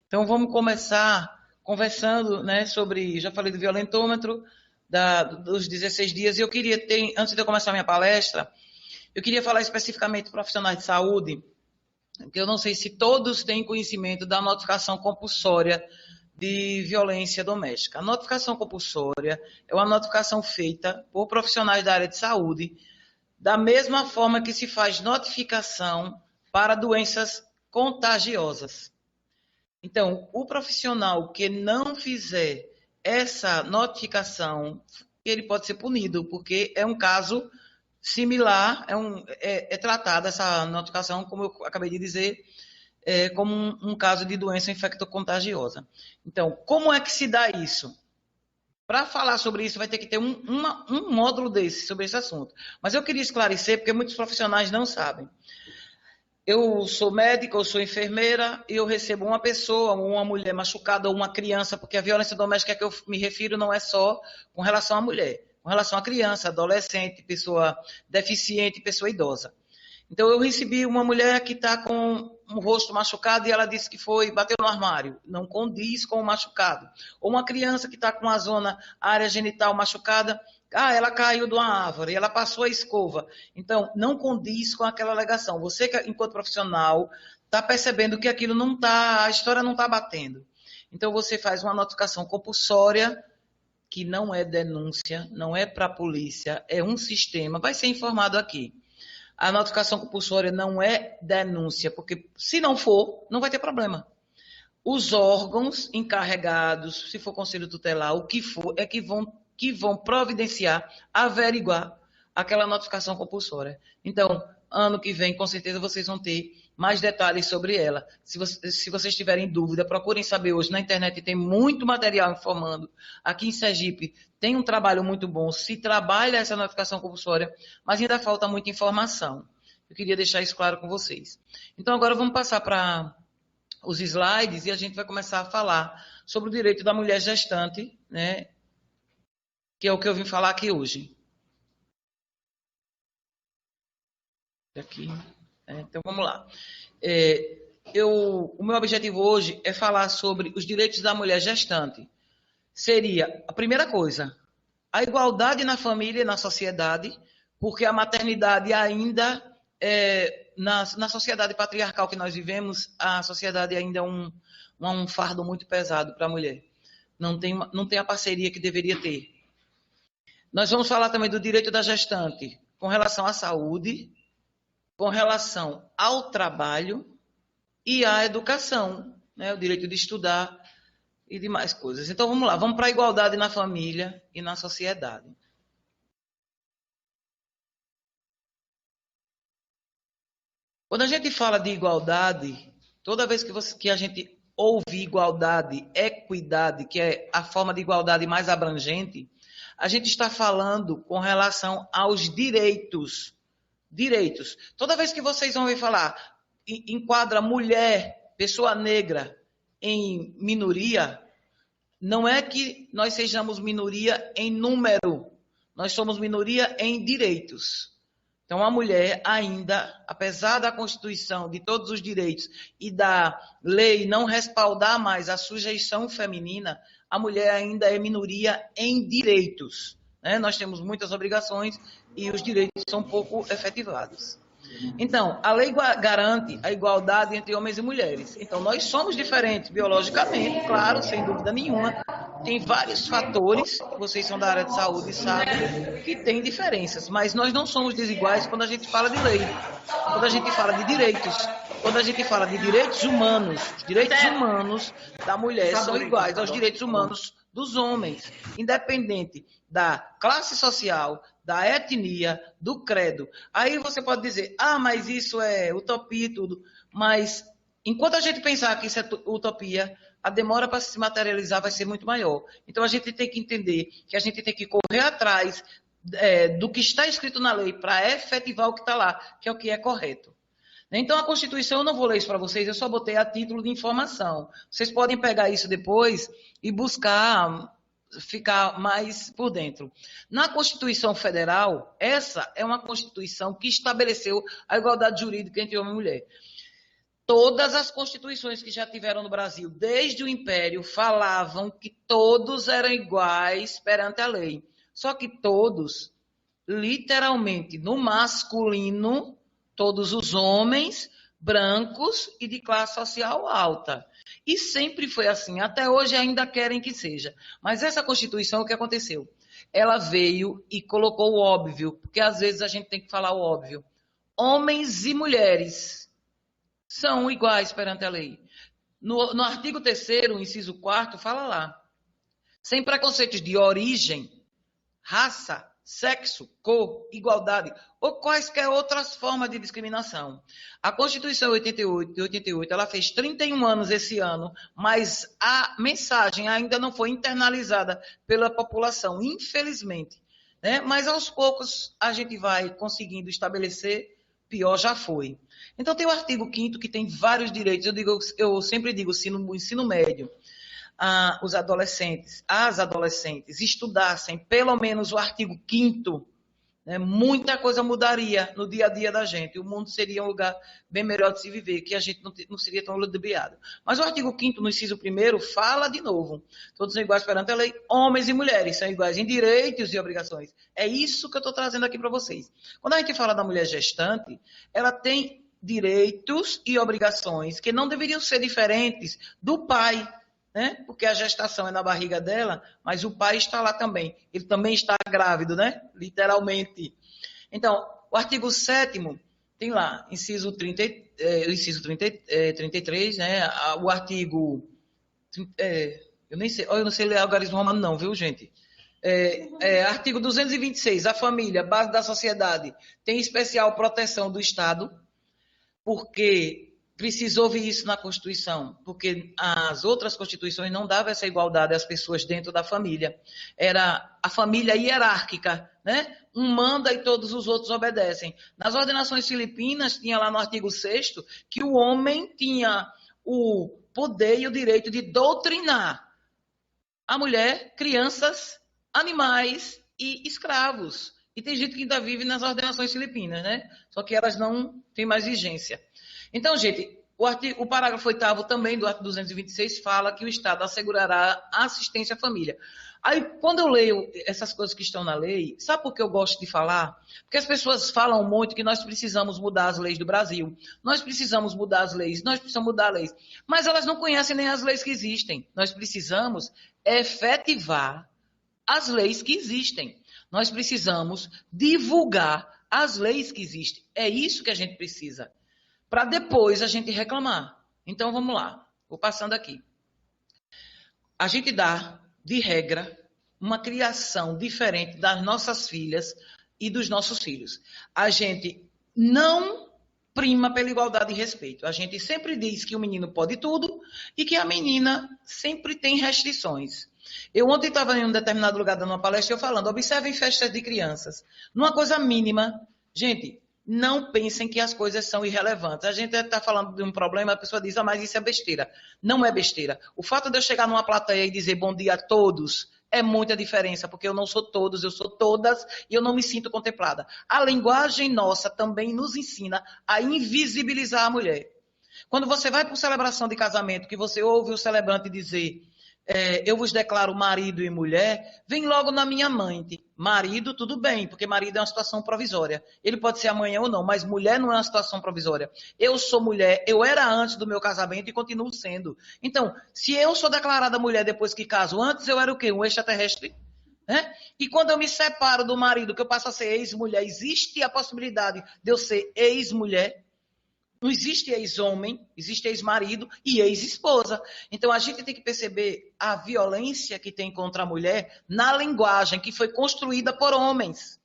Então, vamos começar conversando, né, sobre, já falei do violentômetro, dos 16 dias, e eu queria ter, antes de eu começar a minha palestra, eu queria falar especificamente para profissionais de saúde, que eu não sei se todos têm conhecimento da notificação compulsória de violência doméstica. A notificação compulsória é uma notificação feita por profissionais da área de saúde, da mesma forma que se faz notificação para doenças contagiosas. Então, o profissional que não fizer essa notificação, ele pode ser punido, porque é um caso similar, é tratada essa notificação, como eu acabei de dizer, como um caso de doença infectocontagiosa. Então, como é que se dá isso? Para falar sobre isso, vai ter que ter um módulo desse, sobre esse assunto. Mas eu queria esclarecer, porque muitos profissionais não sabem. Eu sou médica, eu sou enfermeira, e eu recebo uma pessoa, uma mulher machucada ou uma criança, porque a violência doméstica que eu me refiro não é só com relação à mulher, com relação à criança, adolescente, pessoa deficiente, pessoa idosa. Então, eu recebi uma mulher que está com um rosto machucado e ela disse que bateu no armário. Não condiz com o machucado. Ou uma criança que está com a área genital machucada, ela caiu de uma árvore, ela passou a escova. Então, não condiz com aquela alegação. Você, enquanto profissional, está percebendo que aquilo não está, a história não está batendo. Então, você faz uma notificação compulsória, que não é denúncia, não é para a polícia, é um sistema, vai ser informado aqui. A notificação compulsória não é denúncia, porque se não for, não vai ter problema. Os órgãos encarregados, se for conselho tutelar, o que for, é que vão providenciar, averiguar aquela notificação compulsória. Então, ano que vem, com certeza, vocês vão ter mais detalhes sobre ela. Se vocês tiverem dúvida, procurem saber hoje. Na internet tem muito material informando. Aqui em Sergipe tem um trabalho muito bom. Se trabalha essa notificação compulsória, mas ainda falta muita informação. Eu queria deixar isso claro com vocês. Então, agora vamos passar para os slides e a gente vai começar a falar sobre o direito da mulher gestante, né, que é o que eu vim falar aqui hoje. Aqui, então vamos lá. O meu objetivo hoje é falar sobre os direitos da mulher gestante. Seria a primeira coisa, a igualdade na família e na sociedade, porque a maternidade ainda, na sociedade patriarcal que nós vivemos, a sociedade ainda é um fardo muito pesado para a mulher. Não tem a parceria que deveria ter. Nós vamos falar também do direito da gestante com relação à saúde, com relação ao trabalho e à educação, né? O direito de estudar e demais coisas. Então vamos lá, vamos para a igualdade na família e na sociedade. Quando a gente fala de igualdade, toda vez que a gente ouve igualdade, equidade, que é a forma de igualdade mais abrangente, a gente está falando com relação aos direitos. Direitos. Toda vez que vocês vão ouvir falar, enquadra mulher, pessoa negra em minoria, não é que nós sejamos minoria em número, nós somos minoria em direitos. Então, a mulher ainda, apesar da Constituição, de todos os direitos e da lei não respaldar mais a sujeição feminina, a mulher ainda é minoria em direitos. Né? Nós temos muitas obrigações e os direitos são pouco efetivados. Então, a lei garante a igualdade entre homens e mulheres. Então, nós somos diferentes biologicamente, claro, sem dúvida nenhuma. Tem vários fatores, vocês são da área de saúde e sabem, que tem diferenças, mas nós não somos desiguais quando a gente fala de lei, quando a gente fala de direitos, quando a gente fala de direitos humanos. Os direitos humanos da mulher são iguais aos direitos humanos dos homens, independente da classe social, da etnia, do credo. Aí você pode dizer, mas isso é utopia e tudo. Mas enquanto a gente pensar que isso é utopia, a demora para se materializar vai ser muito maior. Então a gente tem que entender que a gente tem que correr atrás do que está escrito na lei para efetivar o que está lá, que é o que é correto. Então, a Constituição, eu não vou ler isso para vocês, eu só botei a título de informação. Vocês podem pegar isso depois e buscar ficar mais por dentro. Na Constituição Federal, essa é uma Constituição que estabeleceu a igualdade jurídica entre homem e mulher. Todas as constituições que já tiveram no Brasil, desde o Império, falavam que todos eram iguais perante a lei. Só que todos, literalmente, no masculino, todos os homens brancos e de classe social alta. E sempre foi assim, até hoje ainda querem que seja. Mas essa Constituição, o que aconteceu? Ela veio e colocou o óbvio, porque às vezes a gente tem que falar o óbvio. Homens e mulheres são iguais perante a lei. No artigo 3º, inciso 4º, fala lá. Sem preconceitos de origem, raça, sexo, cor, igualdade ou quaisquer outras formas de discriminação. A Constituição de 88, ela fez 31 anos esse ano, mas a mensagem ainda não foi internalizada pela população, infelizmente. Né? Mas aos poucos a gente vai conseguindo estabelecer, pior já foi. Então tem o artigo 5º que tem vários direitos, eu sempre digo, no ensino médio, os adolescentes, as adolescentes estudassem pelo menos o artigo 5º, né, muita coisa mudaria no dia a dia da gente. O mundo seria um lugar bem melhor de se viver, que a gente não seria tão ludibriado. Mas o artigo 5º, no inciso 1º, fala de novo. Todos são iguais perante a lei, homens e mulheres são iguais em direitos e obrigações. É isso que eu estou trazendo aqui para vocês. Quando a gente fala da mulher gestante, ela tem direitos e obrigações que não deveriam ser diferentes do pai, né? Porque a gestação é na barriga dela, mas o pai está lá também. Ele também está grávido, né? Literalmente. Então, o artigo 7º tem lá, inciso 33, né? O artigo... eu não sei ler algarismo romano não, viu, gente? Artigo 226, a família, base da sociedade, tem especial proteção do Estado, porque precisou vir isso na Constituição, porque as outras constituições não davam essa igualdade às pessoas dentro da família. Era a família hierárquica, né? Um manda e todos os outros obedecem. Nas ordenações filipinas, tinha lá no artigo 6º que o homem tinha o poder e o direito de doutrinar a mulher, crianças, animais e escravos. E tem gente que ainda vive nas ordenações filipinas, né? Só que elas não têm mais vigência. Então, gente, o parágrafo 8º também do artigo 226 fala que o Estado assegurará assistência à família. Aí, quando eu leio essas coisas que estão na lei, sabe por que eu gosto de falar? Porque as pessoas falam muito que nós precisamos mudar as leis do Brasil, nós precisamos mudar as leis, nós precisamos mudar leis, mas elas não conhecem nem as leis que existem. Nós precisamos efetivar as leis que existem. Nós precisamos divulgar as leis que existem. É isso que a gente precisa, para depois a gente reclamar. Então, vamos lá. Vou passando aqui. A gente dá, de regra, uma criação diferente das nossas filhas e dos nossos filhos. A gente não prima pela igualdade e respeito. A gente sempre diz que o menino pode tudo e que a menina sempre tem restrições. Eu ontem estava em um determinado lugar dando uma palestra e eu falando, observem festas de crianças. Numa coisa mínima, gente, não pensem que as coisas são irrelevantes. A gente está falando de um problema, a pessoa diz, mas isso é besteira. Não é besteira. O fato de eu chegar numa plateia e dizer bom dia a todos é muita diferença, porque eu não sou todos, eu sou todas e eu não me sinto contemplada. A linguagem nossa também nos ensina a invisibilizar a mulher. Quando você vai para uma celebração de casamento, que você ouve o celebrante dizer... eu vos declaro marido e mulher, vem logo na minha mente. Marido, tudo bem, porque marido é uma situação provisória. Ele pode ser amanhã ou não, mas mulher não é uma situação provisória. Eu sou mulher, eu era antes do meu casamento e continuo sendo. Então, se eu sou declarada mulher depois que caso, antes eu era o quê? Um extraterrestre? Né? E quando eu me separo do marido, que eu passo a ser ex-mulher, existe a possibilidade de eu ser ex-mulher? Não existe ex-homem, existe ex-marido e ex-esposa. Então, a gente tem que perceber a violência que tem contra a mulher na linguagem que foi construída por homens.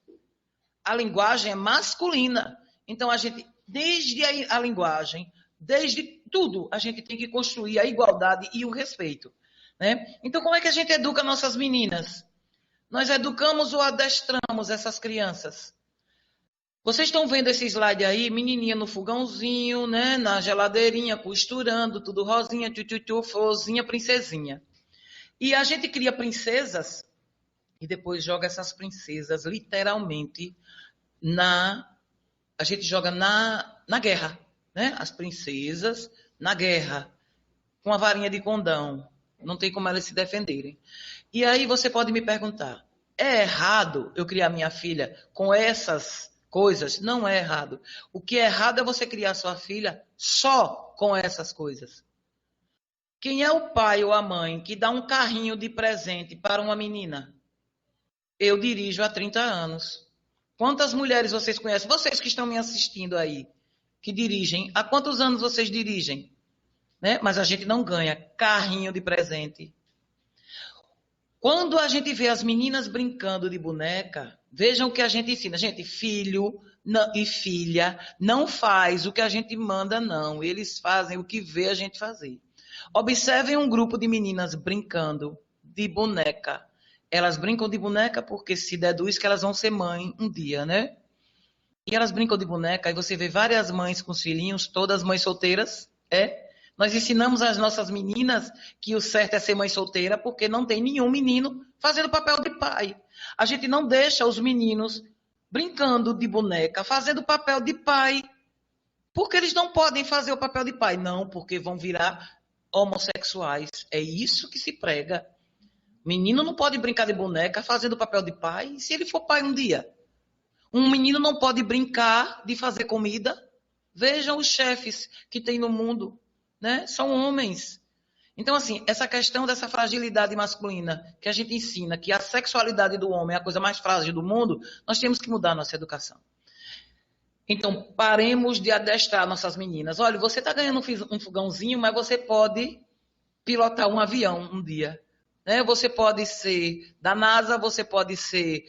A linguagem é masculina. Então, a gente, desde a linguagem, desde tudo, a gente tem que construir a igualdade e o respeito. Né? Então, como é que a gente educa nossas meninas? Nós educamos ou adestramos essas crianças? Vocês estão vendo esse slide aí, menininha no fogãozinho, né, na geladeirinha, costurando, tudo rosinha, tchu, florzinha, princesinha. E a gente cria princesas e depois joga essas princesas literalmente a gente joga na guerra. né? As princesas na guerra, com a varinha de condão. Não tem como elas se defenderem. E aí você pode me perguntar, é errado eu criar minha filha com essas coisas? Não é errado. O que é errado é você criar sua filha só com essas coisas. Quem é o pai ou a mãe que dá um carrinho de presente para uma menina? Eu dirijo há 30 anos. Quantas mulheres vocês conhecem? Vocês que estão me assistindo aí, que dirigem, há quantos anos vocês dirigem? Né? Mas a gente não ganha carrinho de presente. Quando a gente vê as meninas brincando de boneca, vejam o que a gente ensina. Gente, filho e filha não faz o que a gente manda, não. Eles fazem o que vê a gente fazer. Observem um grupo de meninas brincando de boneca. Elas brincam de boneca porque se deduz que elas vão ser mãe um dia, né? E elas brincam de boneca e você vê várias mães com os filhinhos, todas mães solteiras, Nós ensinamos às nossas meninas que o certo é ser mãe solteira porque não tem nenhum menino fazendo papel de pai. A gente não deixa os meninos brincando de boneca, fazendo papel de pai, porque eles não podem fazer o papel de pai. Não, porque vão virar homossexuais. É isso que se prega. Menino não pode brincar de boneca fazendo papel de pai, se ele for pai um dia. Um menino não pode brincar de fazer comida. Vejam os chefes que tem no mundo, né? São homens. Então, assim, essa questão dessa fragilidade masculina que a gente ensina, que a sexualidade do homem é a coisa mais frágil do mundo, nós temos que mudar a nossa educação. Então, paremos de adestrar nossas meninas. Olha, você está ganhando um fogãozinho, mas você pode pilotar um avião um dia. Né? Você pode ser da NASA, você pode ser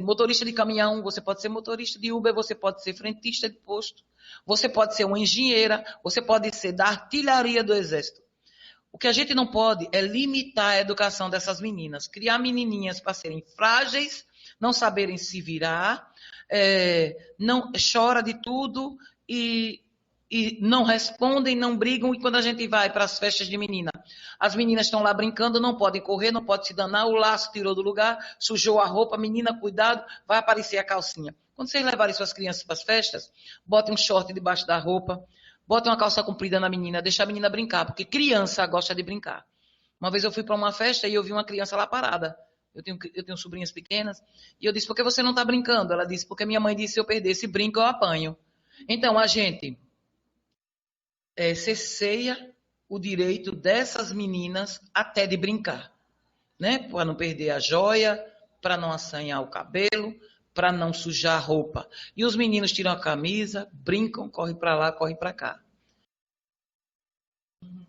motorista de caminhão, você pode ser motorista de Uber, você pode ser frentista de posto, você pode ser uma engenheira, você pode ser da artilharia do exército. O que a gente não pode é limitar a educação dessas meninas, criar menininhas para serem frágeis, não saberem se virar, não chora de tudo e não respondem, não brigam, e quando a gente vai para as festas de menina, as meninas estão lá brincando, não podem correr, não pode se danar, o laço tirou do lugar, sujou a roupa, menina, cuidado, vai aparecer a calcinha. Quando vocês levarem suas crianças para as festas, botem um short debaixo da roupa, botem uma calça comprida na menina, deixa a menina brincar, porque criança gosta de brincar. Uma vez eu fui para uma festa e eu vi uma criança lá parada. Eu tenho sobrinhas pequenas, e eu disse, por que você não está brincando? Ela disse, porque minha mãe disse, se eu perder esse brinco, eu apanho. Então, a gente cesseia o direito dessas meninas até de brincar, né? Para não perder a joia, para não assanhar o cabelo, para não sujar a roupa. E os meninos tiram a camisa, brincam, correm para lá, correm para cá.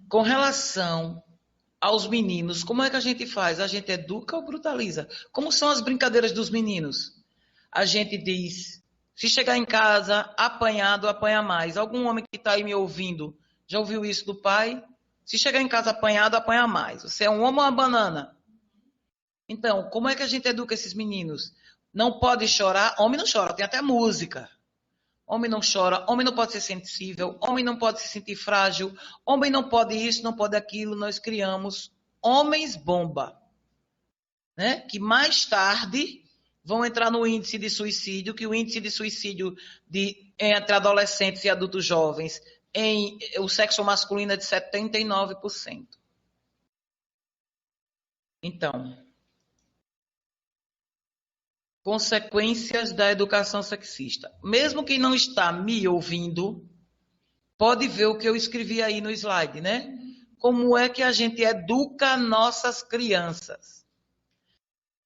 Com relação aos meninos, como é que a gente faz? A gente educa ou brutaliza? Como são as brincadeiras dos meninos? A gente diz, se chegar em casa apanhado, apanha mais. Algum homem que está aí me ouvindo já ouviu isso do pai? Se chegar em casa apanhado, apanha mais. Você é um homem ou uma banana? Então, como é que a gente educa esses meninos? Não pode chorar. Homem não chora, tem até música. Homem não chora, homem não pode ser sensível, homem não pode se sentir frágil, homem não pode isso, não pode aquilo. Nós criamos homens bomba, né? Que mais tarde vão entrar no índice de suicídio, que o índice de suicídio entre adolescentes e adultos jovens em o sexo masculino é de 79%. Então, consequências da educação sexista. Mesmo quem não está me ouvindo, pode ver o que eu escrevi aí no slide, né? Como é que a gente educa nossas crianças?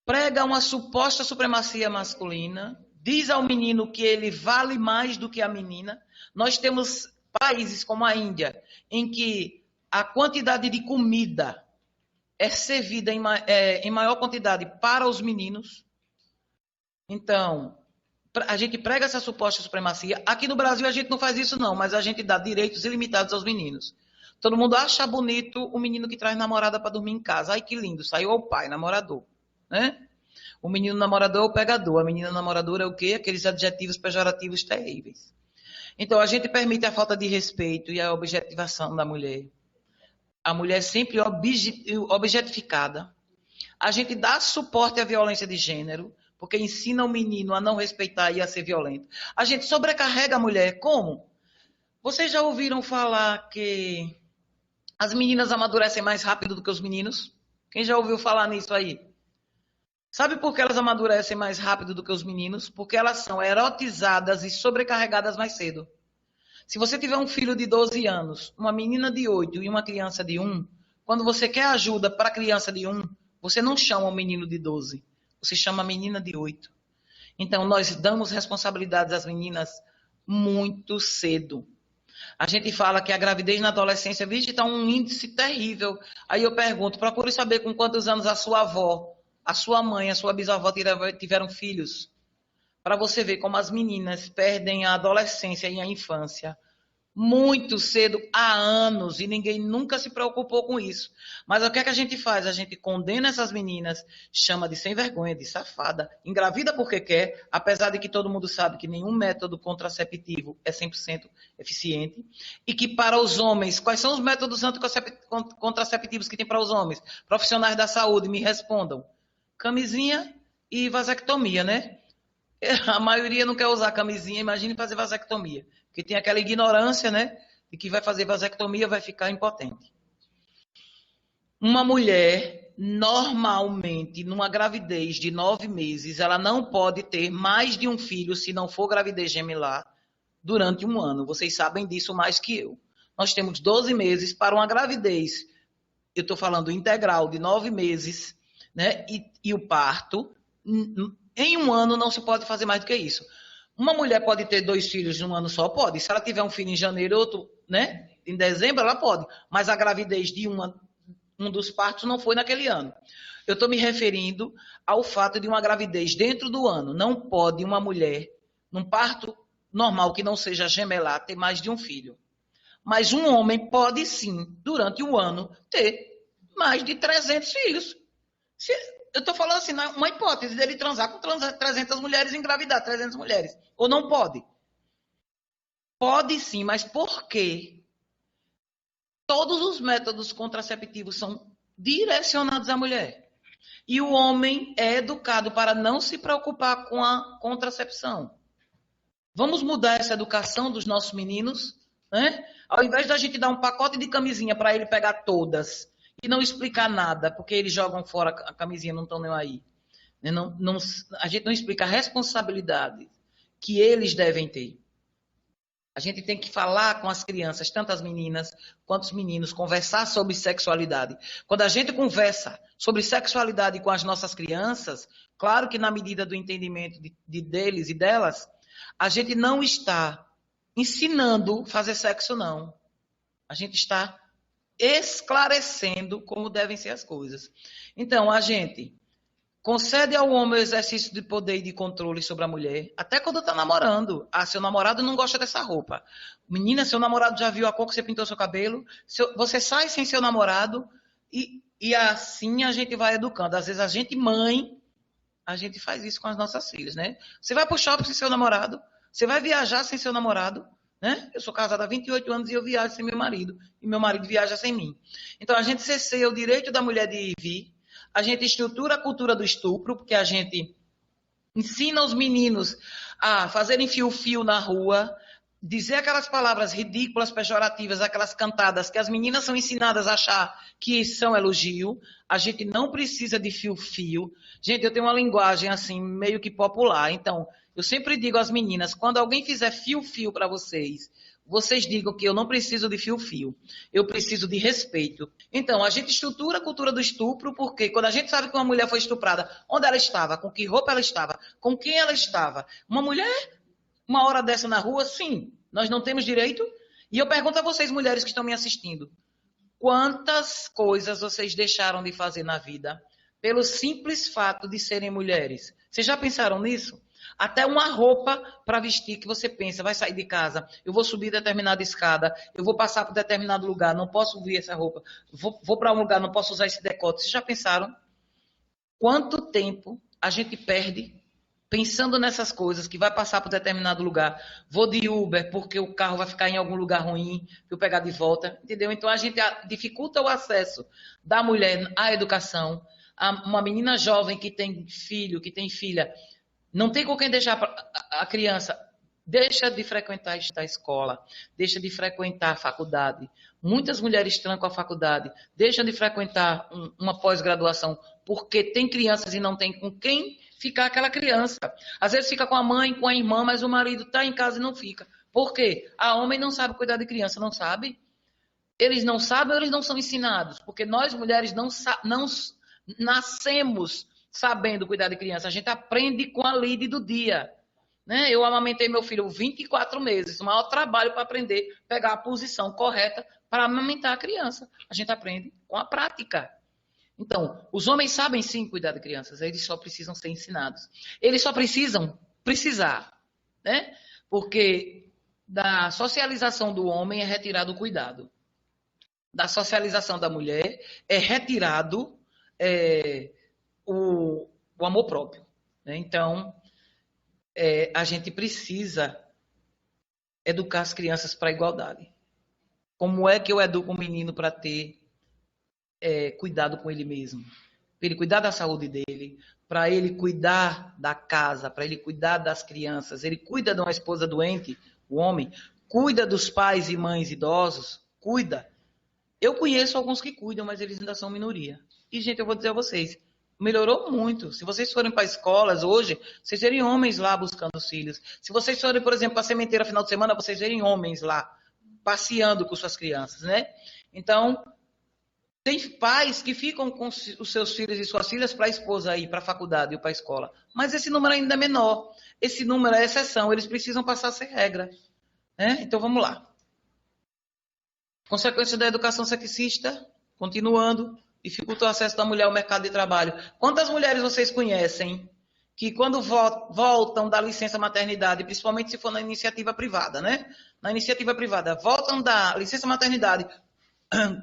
Prega uma suposta supremacia masculina, diz ao menino que ele vale mais do que a menina. Nós temos países como a Índia, em que a quantidade de comida é servida em maior quantidade para os meninos. Então, a gente prega essa suposta supremacia. Aqui no Brasil a gente não faz isso não, mas a gente dá direitos ilimitados aos meninos. Todo mundo acha bonito o menino que traz namorada para dormir em casa. Ai, que lindo, saiu ao pai, namorador. Né? O menino namorador é o pegador, a menina namoradora é o quê? Aqueles adjetivos pejorativos terríveis. Então, a gente permite a falta de respeito e a objetivação da mulher. A mulher é sempre objetificada. A gente dá suporte à violência de gênero, porque ensina o menino a não respeitar e a ser violento. A gente sobrecarrega a mulher. Como? Vocês já ouviram falar que as meninas amadurecem mais rápido do que os meninos? Quem já ouviu falar nisso aí? Sabe por que elas amadurecem mais rápido do que os meninos? Porque elas são erotizadas e sobrecarregadas mais cedo. Se você tiver um filho de 12 anos, uma menina de 8 e uma criança de 1, quando você quer ajuda para a criança de 1, você não chama o menino de 12, você chama a menina de 8. Então, nós damos responsabilidades às meninas muito cedo. A gente fala que a gravidez na adolescência, vixe, está um índice terrível. Aí eu pergunto, procure saber com quantos anos a sua avó, a sua mãe, a sua bisavó tiveram filhos. Para você ver como as meninas perdem a adolescência e a infância muito cedo, há anos, e ninguém nunca se preocupou com isso. Mas o que é que a gente faz? A gente condena essas meninas, chama de sem vergonha, de safada, engravida porque quer, apesar de que todo mundo sabe que nenhum método contraceptivo é 100% eficiente, e que para os homens, quais são os métodos contraceptivos que tem para os homens? Profissionais da saúde, me respondam. Camisinha e vasectomia, né? A maioria não quer usar camisinha, imagine fazer vasectomia. Porque tem aquela ignorância, né? De que vai fazer vasectomia vai ficar impotente. Uma mulher, normalmente, numa gravidez de 9 meses, ela não pode ter mais de um filho se não for gravidez gemelar durante um ano. Vocês sabem disso mais que eu. Nós temos 12 meses para uma gravidez, eu estou falando integral, de 9 meses, né? E o parto, em um ano não se pode fazer mais do que isso. Uma mulher pode ter 2 filhos em um ano só? Pode. Se ela tiver um filho em janeiro e outro, né, em dezembro, ela pode. Mas a gravidez de um dos partos não foi naquele ano. Eu estou me referindo ao fato de uma gravidez dentro do ano. Não pode uma mulher, num parto normal que não seja gemelar, ter mais de um filho. Mas um homem pode sim, durante o ano, ter mais de 300 filhos. Eu estou falando assim, uma hipótese dele transar com 300 mulheres e engravidar 300 mulheres. Ou não pode? Pode sim, mas por quê? Todos os métodos contraceptivos são direcionados à mulher. E o homem é educado para não se preocupar com a contracepção. Vamos mudar essa educação dos nossos meninos, né? Ao invés da gente dar um pacote de camisinha para ele pegar todas e não explicar nada, porque eles jogam fora a camisinha, não estão nem aí. A gente não explica a responsabilidade que eles devem ter. A gente tem que falar com as crianças, tanto as meninas quanto os meninos, conversar sobre sexualidade. Quando a gente conversa sobre sexualidade com as nossas crianças, claro que na medida do entendimento deles e delas, a gente não está ensinando a fazer sexo, não. A gente está esclarecendo como devem ser as coisas. Então, a gente concede ao homem o exercício de poder e de controle sobre a mulher, até quando está namorando. Ah, seu namorado não gosta dessa roupa. Menina, seu namorado já viu a cor que você pintou seu cabelo? Você sai sem seu namorado e assim a gente vai educando. Às vezes a gente, mãe, a gente faz isso com as nossas filhas, né? Você vai pro shopping sem seu namorado, você vai viajar sem seu namorado, né? Eu sou casada há 28 anos e eu viajo sem meu marido, e meu marido viaja sem mim. Então a gente cerceia o direito da mulher de ir e vir, a gente estrutura a cultura do estupro, porque a gente ensina os meninos a fazerem fio-fio na rua, dizer aquelas palavras ridículas, pejorativas, aquelas cantadas que as meninas são ensinadas a achar que são elogio. A gente não precisa de fio-fio. Gente, eu tenho uma linguagem assim, meio que popular. Então, eu sempre digo às meninas, quando alguém fizer fio-fio para vocês, vocês digam que eu não preciso de fio-fio. Eu preciso de respeito. Então, a gente estrutura a cultura do estupro, porque quando a gente sabe que uma mulher foi estuprada, onde ela estava, com que roupa ela estava, com quem ela estava. Uma mulher, uma hora dessa na rua, sim, nós não temos direito. E eu pergunto a vocês, mulheres que estão me assistindo, quantas coisas vocês deixaram de fazer na vida pelo simples fato de serem mulheres? Vocês já pensaram nisso? Até uma roupa para vestir que você pensa, vai sair de casa, eu vou subir determinada escada, eu vou passar por determinado lugar, não posso vir essa roupa, vou para um lugar, não posso usar esse decote. Vocês já pensaram quanto tempo a gente perde pensando nessas coisas, que vai passar por determinado lugar, vou de Uber porque o carro vai ficar em algum lugar ruim, para eu pegar de volta, entendeu? Então a gente dificulta o acesso da mulher à educação. Uma menina jovem que tem filho, que tem filha, Não tem com quem deixar a criança. Deixa de frequentar a escola, deixa de frequentar a faculdade. Muitas mulheres trancam a faculdade, deixam de frequentar uma pós-graduação, porque tem crianças e não tem com quem ficar aquela criança. Às vezes fica com a mãe, com a irmã, mas o marido está em casa e não fica. Por quê? A homem não sabe cuidar de criança, não sabe? Eles não sabem ou eles não são ensinados? Porque nós mulheres não nascemos sabendo cuidar de criança. A gente aprende com a lide do dia. Né? Eu amamentei meu filho 24 meses, o maior trabalho para aprender, pegar a posição correta para amamentar a criança. A gente aprende com a prática. Então, os homens sabem sim cuidar de crianças, eles só precisam ser ensinados. Eles só precisam precisar, né? Porque da socialização do homem é retirado o cuidado. Da socialização da mulher é retirado o amor próprio. Né? Então, a gente precisa educar as crianças para a igualdade. Como é que eu educo um menino para ter cuidado com ele mesmo? Para ele cuidar da saúde dele, para ele cuidar da casa, para ele cuidar das crianças. Ele cuida de uma esposa doente, o homem, cuida dos pais e mães idosos, cuida. Eu conheço alguns que cuidam, mas eles ainda são minoria. E, gente, eu vou dizer a vocês, melhorou muito. Se vocês forem para escolas hoje, vocês verem homens lá buscando os filhos. Se vocês forem, por exemplo, para a sementeira final de semana, vocês verem homens lá passeando com suas crianças, né? Então, tem pais que ficam com os seus filhos e suas filhas para a esposa ir para a faculdade ou para a escola. Mas esse número ainda é menor. Esse número é exceção. Eles precisam passar a ser regra. Né? Então, vamos lá. Consequência da educação sexista, continuando, dificulta o acesso da mulher ao mercado de trabalho. Quantas mulheres vocês conhecem que quando voltam da licença maternidade, principalmente se for na iniciativa privada, né? Na iniciativa privada, voltam da licença maternidade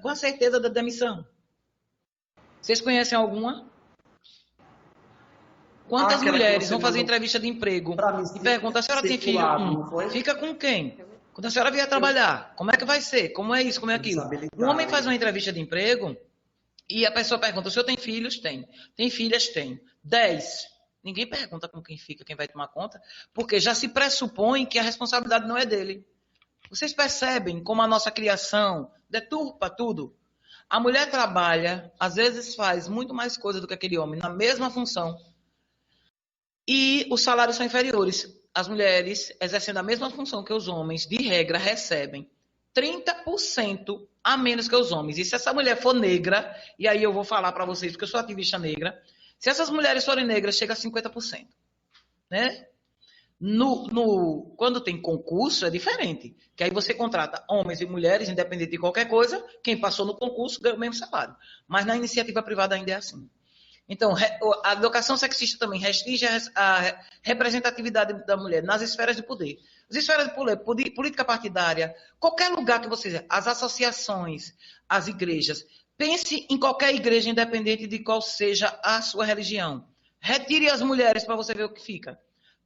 com a certeza da demissão. Vocês conhecem alguma? Quantas mulheres vão fazer entrevista de emprego e perguntam, a senhora tem filho? Fica com quem? Quando a senhora vier trabalhar, como é que vai ser? Como é isso, como é aquilo? O homem faz uma entrevista de emprego e a pessoa pergunta, o senhor tem filhos? Tem. Tem filhas? Tem. 10. Ninguém pergunta com quem fica, quem vai tomar conta, porque já se pressupõe que a responsabilidade não é dele. Vocês percebem como a nossa criação deturpa tudo? A mulher trabalha, às vezes faz muito mais coisa do que aquele homem, na mesma função. E os salários são inferiores. As mulheres, exercendo a mesma função que os homens, de regra, recebem 30% a menos que os homens. E se essa mulher for negra, e aí eu vou falar para vocês, porque eu sou ativista negra, se essas mulheres forem negras, chega a 50%. Né? Quando tem concurso, é diferente. Que aí você contrata homens e mulheres, independente de qualquer coisa, quem passou no concurso ganha o mesmo salário. Mas na iniciativa privada ainda é assim. Então, a educação sexista também restringe a representatividade da mulher nas esferas de poder. As esferas de poder, política partidária, qualquer lugar que você... As associações, as igrejas. Pense em qualquer igreja, independente de qual seja a sua religião. Retire as mulheres para você ver o que fica.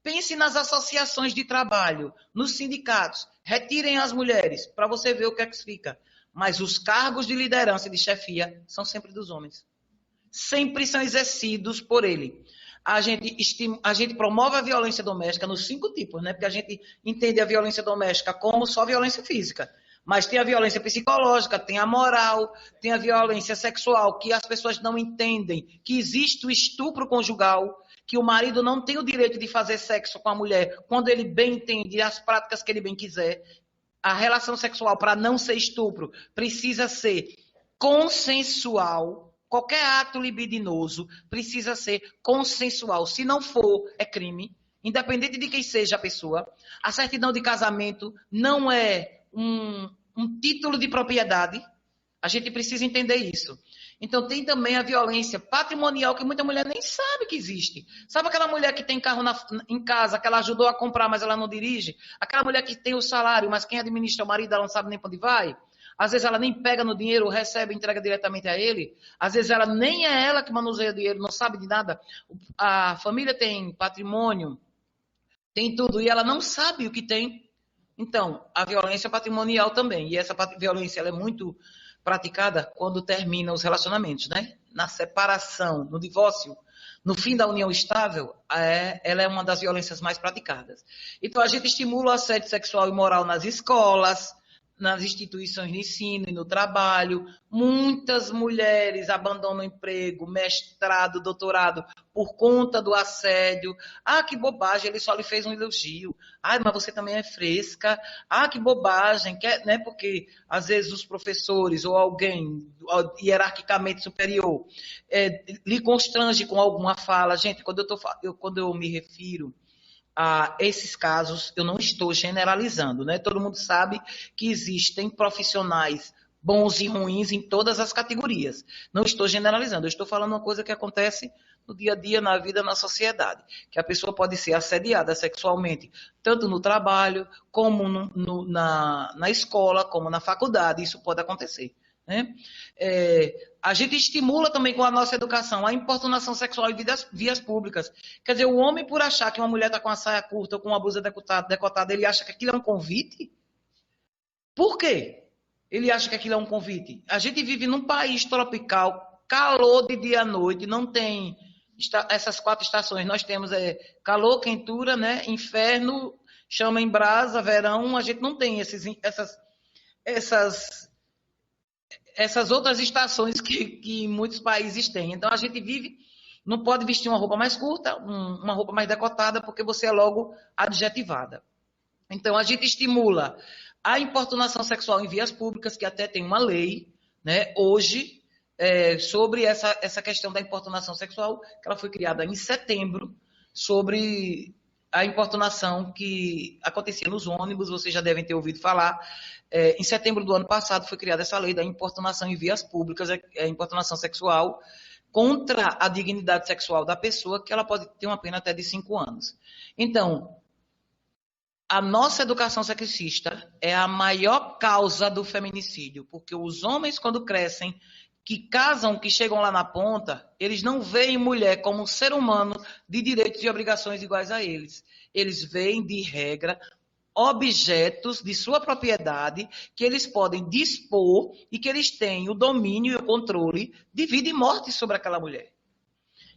Pense nas associações de trabalho, nos sindicatos. Retirem as mulheres para você ver o que é que fica. Mas os cargos de liderança e de chefia são sempre dos homens. Sempre são exercidos por ele. A gente promove a violência doméstica nos 5 tipos, né? Porque a gente entende a violência doméstica como só violência física. Mas tem a violência psicológica, tem a moral, tem a violência sexual, que as pessoas não entendem que existe o estupro conjugal, que o marido não tem o direito de fazer sexo com a mulher quando ele bem entende as práticas que ele bem quiser. A relação sexual, para não ser estupro, precisa ser consensual. Qualquer ato libidinoso precisa ser consensual. Se não for, é crime, independente de quem seja a pessoa. A certidão de casamento não é um título de propriedade. A gente precisa entender isso. Então, tem também a violência patrimonial, que muita mulher nem sabe que existe. Sabe aquela mulher que tem carro em casa, que ela ajudou a comprar, mas ela não dirige? Aquela mulher que tem o salário, mas quem administra o marido, ela não sabe nem para onde vai? Às vezes ela nem pega no dinheiro, recebe e entrega diretamente a ele. Às vezes ela nem é ela que manuseia o dinheiro, não sabe de nada. A família tem patrimônio, tem tudo, e ela não sabe o que tem. Então, a violência patrimonial também. E essa violência ela é muito praticada quando termina os relacionamentos, né? Na separação, no divórcio. no fim da união estável, ela é uma das violências mais praticadas. Então, a gente estimula o assédio sexual e moral nas escolas, nas instituições de ensino e no trabalho. Muitas mulheres abandonam emprego, mestrado, doutorado, por conta do assédio. Ah, que bobagem, ele só lhe fez um elogio. Ah, mas você também é fresca. Ah, que bobagem, né? Porque às vezes os professores ou alguém hierarquicamente superior lhe constrange com alguma fala. Gente, quando eu me refiro a esses casos, eu não estou generalizando, né? Todo mundo sabe que existem profissionais bons e ruins em todas as categorias. Não estou generalizando, eu estou falando uma coisa que acontece no dia a dia, na vida, na sociedade. Que a pessoa pode ser assediada sexualmente, tanto no trabalho, como na escola, como na faculdade. Isso pode acontecer. Né? A gente estimula também com a nossa educação a importunação sexual em vias públicas. Quer dizer, o homem, por achar que uma mulher está com a saia curta ou com uma blusa decotada, ele acha que aquilo é um convite? Por quê? Ele acha que aquilo é um convite. A gente vive num país tropical, calor de dia à noite, não tem essas 4 estações. Nós temos calor, quentura, né? Inferno, chama em brasa, verão. A gente não tem essas outras estações que muitos países têm. Então, a gente vive, não pode vestir uma roupa mais curta, uma roupa mais decotada, porque você é logo adjetivada. Então, a gente estimula a importunação sexual em vias públicas, que até tem uma lei, né, hoje, sobre essa questão da importunação sexual, que ela foi criada em setembro, sobre a importunação que acontecia nos ônibus, vocês já devem ter ouvido falar. Em setembro do ano passado foi criada essa lei da importunação em vias públicas, a importunação sexual contra a dignidade sexual da pessoa, que ela pode ter uma pena até de 5 anos. Então, a nossa educação sexista é a maior causa do feminicídio, porque os homens, quando crescem, que casam, que chegam lá na ponta, eles não veem mulher como um ser humano de direitos e obrigações iguais a eles. Eles veem, de regra, objetos de sua propriedade que eles podem dispor e que eles têm o domínio e o controle de vida e morte sobre aquela mulher.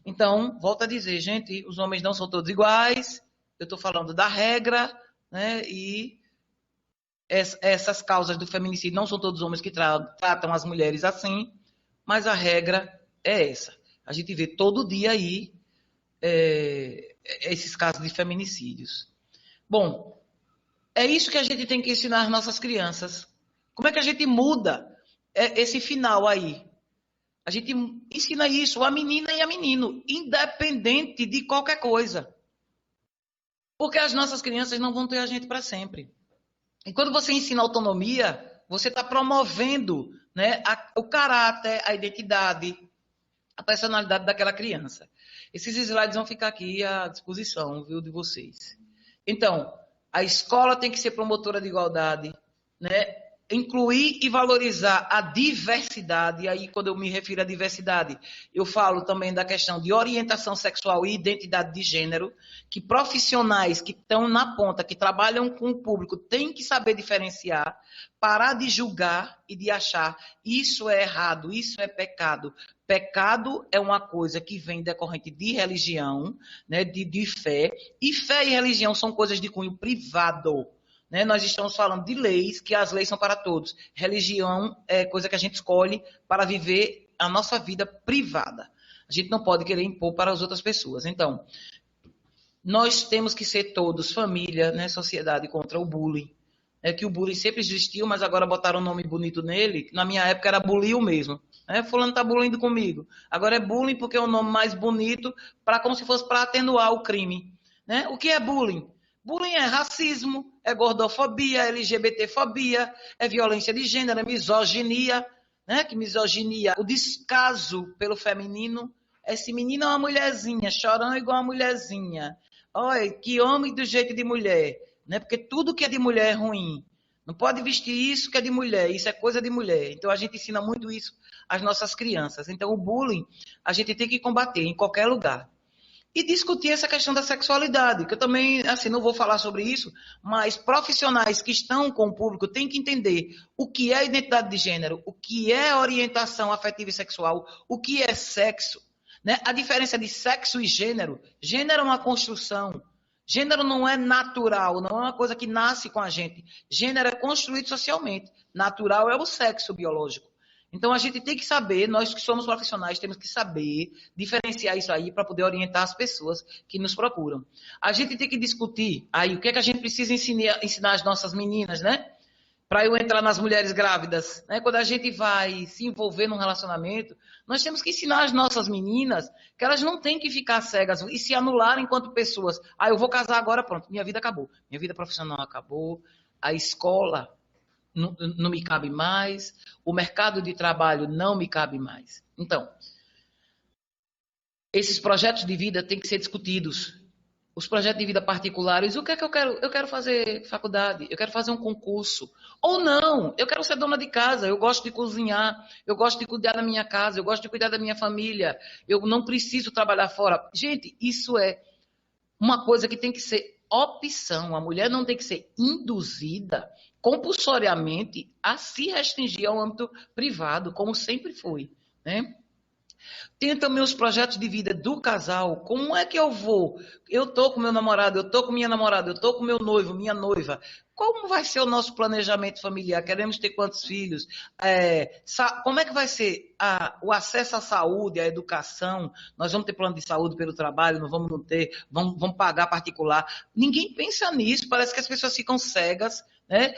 Então, volto a dizer, gente, os homens não são todos iguais, eu estou falando da regra, né, e essas causas do feminicídio não são todos os homens que tratam as mulheres assim, mas a regra é essa. A gente vê todo dia aí esses casos de feminicídios. Bom, é isso que a gente tem que ensinar às nossas crianças. Como é que a gente muda esse final aí? A gente ensina isso a menina e a menino, independente de qualquer coisa. Porque as nossas crianças não vão ter a gente para sempre. E quando você ensina autonomia, você está promovendo, né, o caráter, a identidade, a personalidade daquela criança. Esses slides vão ficar aqui à disposição, viu, de vocês. Então, a escola tem que ser promotora de igualdade, né? Incluir e valorizar a diversidade. E aí, quando eu me refiro à diversidade, eu falo também da questão de orientação sexual e identidade de gênero, que profissionais que estão na ponta, que trabalham com o público, têm que saber diferenciar, parar de julgar e de achar isso é errado, isso é pecado. Pecado é uma coisa que vem decorrente de religião, né, de fé, e fé e religião são coisas de cunho privado. Né? Nós estamos falando de leis, que as leis são para todos. Religião é coisa que a gente escolhe para viver a nossa vida privada. A gente não pode querer impor para as outras pessoas. Então, nós temos que ser todos família, né, sociedade contra o bullying. É que o bullying sempre existiu, mas agora botaram um nome bonito nele. Na minha época era bullying mesmo. Fulano está bullying comigo. Agora é bullying porque é um nome mais bonito, como se fosse para atenuar o crime. Né? O que é bullying? Bullying é racismo, é gordofobia, é LGBTfobia, é violência de gênero, é misoginia. Né? Que misoginia, o descaso pelo feminino. Esse menino é uma mulherzinha, chorando igual uma mulherzinha. Olha, que homem do jeito de mulher. Né? Porque tudo que é de mulher é ruim. Não pode vestir isso que é de mulher, isso é coisa de mulher. Então, a gente ensina muito isso às nossas crianças. Então, o bullying, a gente tem que combater em qualquer lugar. E discutir essa questão da sexualidade, que eu também, assim, não vou falar sobre isso, mas profissionais que estão com o público têm que entender o que é identidade de gênero, o que é orientação afetiva e sexual, o que é sexo. Né? A diferença de sexo e gênero, gênero é uma construção. Gênero não é natural, não é uma coisa que nasce com a gente. Gênero é construído socialmente. Natural é o sexo biológico. Então, a gente tem que saber, nós que somos profissionais, temos que saber diferenciar isso aí para poder orientar as pessoas que nos procuram. A gente tem que discutir aí o que é que a gente precisa ensinar às nossas meninas, né? Para eu entrar nas mulheres grávidas, né? Quando a gente vai se envolver num relacionamento, nós temos que ensinar as nossas meninas que elas não têm que ficar cegas e se anular enquanto pessoas. Ah, eu vou casar agora, pronto, minha vida acabou. Minha vida profissional acabou, a escola não me cabe mais, o mercado de trabalho não me cabe mais. Então, esses projetos de vida têm que ser discutidos. Os projetos de vida particulares, o que é que eu quero? Eu quero fazer faculdade, eu quero fazer um concurso. Ou não, eu quero ser dona de casa, eu gosto de cozinhar, eu gosto de cuidar da minha casa, eu gosto de cuidar da minha família, eu não preciso trabalhar fora. Gente, isso é uma coisa que tem que ser opção. A mulher não tem que ser induzida compulsoriamente a se restringir ao âmbito privado, como sempre foi, né? Tem também os projetos de vida do casal. Como é que eu vou? Eu tô com meu namorado, eu tô com minha namorada, eu tô com meu noivo, minha noiva. Como vai ser o nosso planejamento familiar? Queremos ter quantos filhos? Como é que vai ser o acesso à saúde, à educação? Nós vamos ter plano de saúde pelo trabalho, não vamos ter, vamos pagar particular. Ninguém pensa nisso, parece que as pessoas ficam cegas, né?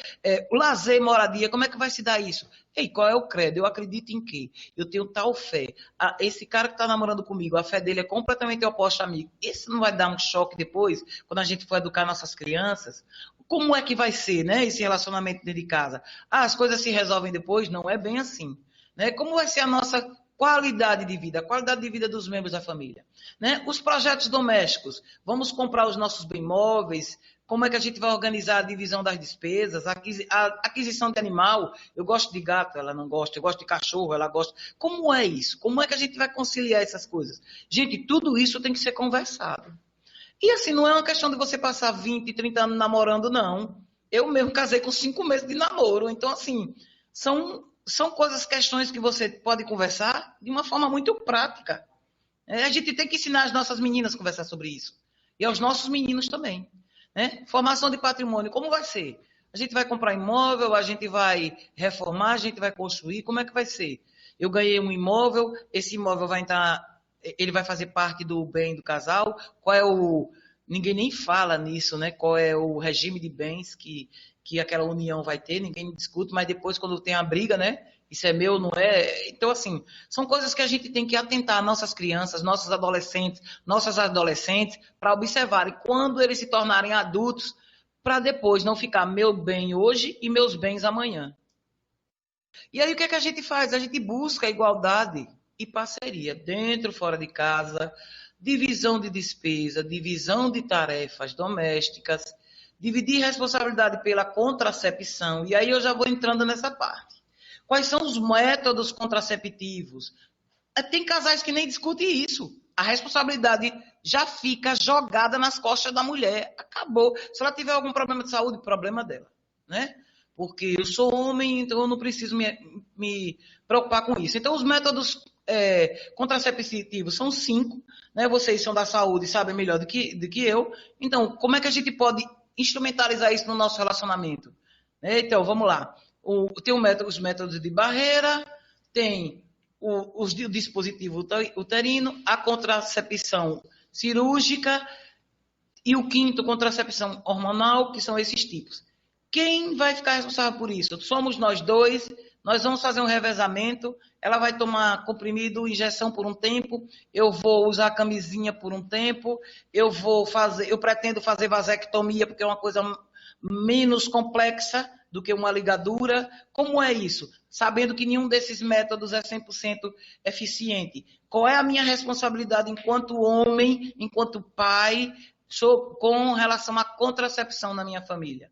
O lazer e moradia, como é que vai se dar isso? Ei, qual é o credo? Eu acredito em quê? Eu tenho tal fé. Esse cara que está namorando comigo, a fé dele é completamente oposta a mim. Esse não vai dar um choque depois, quando a gente for educar nossas crianças? Como é que vai ser, né, esse relacionamento dentro de casa? As coisas se resolvem depois? Não é bem assim. Né? Como vai ser a nossa qualidade de vida, a qualidade de vida dos membros da família? Né? Os projetos domésticos. Vamos comprar os nossos bem móveis, como é que a gente vai organizar a divisão das despesas, a aquisição de animal. Eu gosto de gato, ela não gosta. Eu gosto de cachorro, ela gosta. Como é isso? Como é que a gente vai conciliar essas coisas? Gente, tudo isso tem que ser conversado. E assim, não é uma questão de você passar 20, 30 anos namorando, não. Eu mesmo casei com 5 meses de namoro. Então, assim, são coisas, questões que você pode conversar de uma forma muito prática. A gente tem que ensinar as nossas meninas a conversar sobre isso. E aos nossos meninos também. Né? Formação de patrimônio, como vai ser? A gente vai comprar imóvel, a gente vai reformar, a gente vai construir, como é que vai ser? Eu ganhei um imóvel, esse imóvel vai entrar, ele vai fazer parte do bem do casal, qual é o... Ninguém nem fala nisso, né? Qual é o regime de bens que aquela união vai ter, ninguém discute, mas depois quando tem a briga, né? Isso é meu, não é? Então, assim, são coisas que a gente tem que atentar nossas crianças, nossos adolescentes, nossas adolescentes, para observarem quando eles se tornarem adultos, para depois não ficar meu bem hoje e meus bens amanhã. E aí o que é que a gente faz? A gente busca igualdade e parceria, dentro, fora de casa, divisão de despesa, divisão de tarefas domésticas, dividir responsabilidade pela contracepção, e aí eu já vou entrando nessa parte. Quais são os métodos contraceptivos? Tem casais que nem discutem isso. A responsabilidade já fica jogada nas costas da mulher. Acabou. Se ela tiver algum problema de saúde, problema dela. Né? Porque eu sou homem, então eu não preciso me preocupar com isso. Então, os métodos contraceptivos são 5. Né? Vocês são da saúde, sabem melhor do que eu. Então, como é que a gente pode instrumentalizar isso no nosso relacionamento? Então, vamos lá. Tem os métodos de barreira, tem o dispositivo uterino, a contracepção cirúrgica e o quinto, contracepção hormonal, que são esses tipos. Quem vai ficar responsável por isso? Somos nós dois, nós vamos fazer um revezamento, ela vai tomar comprimido, injeção por um tempo, eu vou usar a camisinha por um tempo, eu pretendo fazer vasectomia, porque é uma coisa menos complexa do que uma ligadura. Como é isso? Sabendo que nenhum desses métodos é 100% eficiente. Qual é a minha responsabilidade enquanto homem, enquanto pai, com relação à contracepção na minha família?